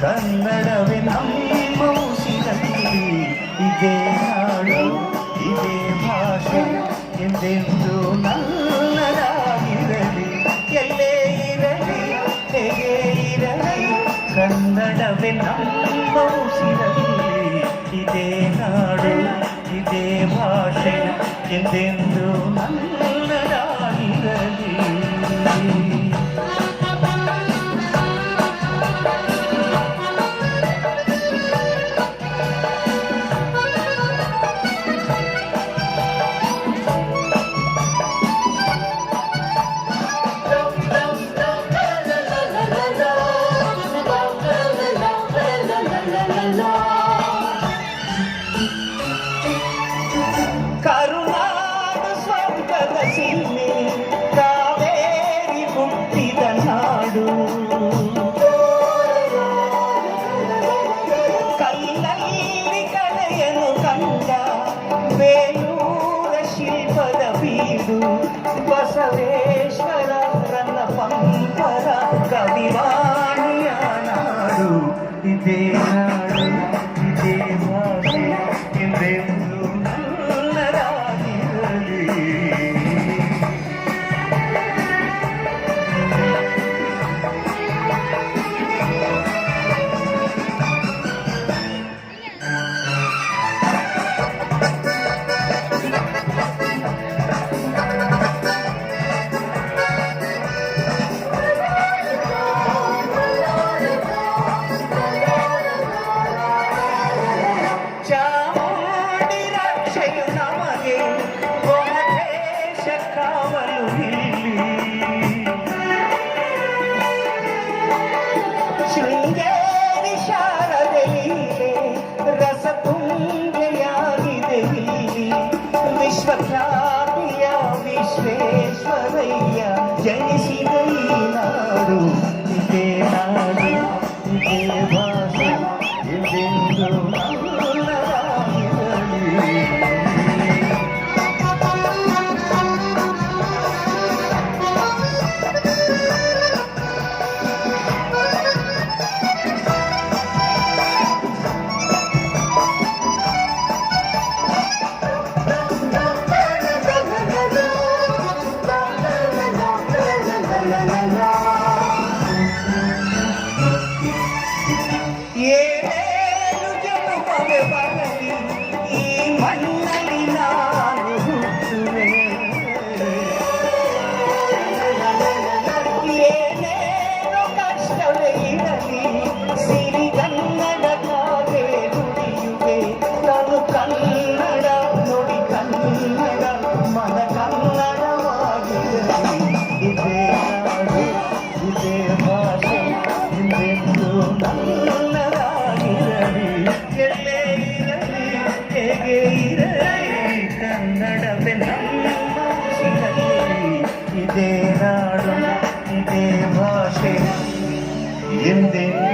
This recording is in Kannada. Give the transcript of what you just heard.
ಕನ್ನಡವೇ ನಮ್ಮ ಉಸಿರಲ್ಲಿ. ಇದೇ ನಾಡು ಇದೇ ಭಾಷೆ ಎಂದೆಂದು ನನ್ನದಾಗಿರಲಿ. ಎಲ್ಲೇ ಇರಲಿ ಹೇಗೆ ಇರಲಿ ಕನ್ನಡವೇ ನಮ್ಮ ಉಸಿರಲ್ಲಿ. ಇದೇ ನಾಡು ಇದೇ ಭಾಷೆ ಎಂದೆಂದು ನನ್ನದಾಗಿರಲಿ. ಕರುನಾಡು ಸ್ವರ್ಗದ ಸೀಮೆ ಕಾವೇರಿ ಹುಟ್ಟಿದ ನಾಡು. ಕಲ್ಲಲ್ಲಿ ಕಲೆಯನ್ನು ಕಂಡ ಬೇಲೂರ ಶಿಲ್ಪದ ಬೀಡು. ಬಸವೇಶ್ವರ ರನ್ನ ಪಂಪರ ಕವಿವಾಣಿಯ ನಾಡು. ಇದೇ ನಾಡು ಇದೇ ಭಾಷೆ ಎಂದೆಂದು ನನ್ನದಾಗಿರಲಿ. ಚಾಮುಂಡಿ ರಕ್ಷೆಯು ನಮಗೆ ಗೋಮತೇಶ ಕಾವಲು ಇಲ್ಲಿ. ಶೃಂಗೇರಿ ಶಾರದೆ ಲೀಲೆ ರಸತುಂಗೆಯಾಗಿದೆ ಇಲ್ಲಿ. ವಿಶ್ವಖ್ಯಾತಿಯ ವಿಶ್ವೇಶ್ವರಯ್ಯ ಜನಿಸಿದ ಈ ನಾಡು. ಇದೇ ನಾಡು ಇದೇ ಭಾಷೆ ಎಂದೆಂದು ಏನೇನು ಜನುಮವೇ ಬರಲಿ ಈ ಮಣ್ಣಲ್ಲಿ ನಾನು ಹುಟ್ಟುವೆ. ಏನೇನು ಕಷ್ಟವೇ ಇರಲಿ ಸಿರಿಗನ್ನಡಕ್ಕಾಗೆ ದುಡಿಯುವೆ. ನಾನು ಕನ್ನಡ ನುಡಿ ಕನ್ನಡ ಮನ ಕನ್ನಡವಾಗಿರಲಿ. ಇದೇ ನಾಡು ಇದೇ ಭಾಷೆ ಎಂದೆಂದು ನನ್ನದಾಗಿರಲಿ. ಎಲ್ಲೇ ಇರಲಿ ಹೇಗೆ ಇರಲಿ ಕನ್ನಡವೇ ನಮ್ಮ ಉಸಿರಲ್ಲಿ. ಇದೇ ನಾಡು ಇದೇ ಭಾಷೆ ಎಂದೆಂದು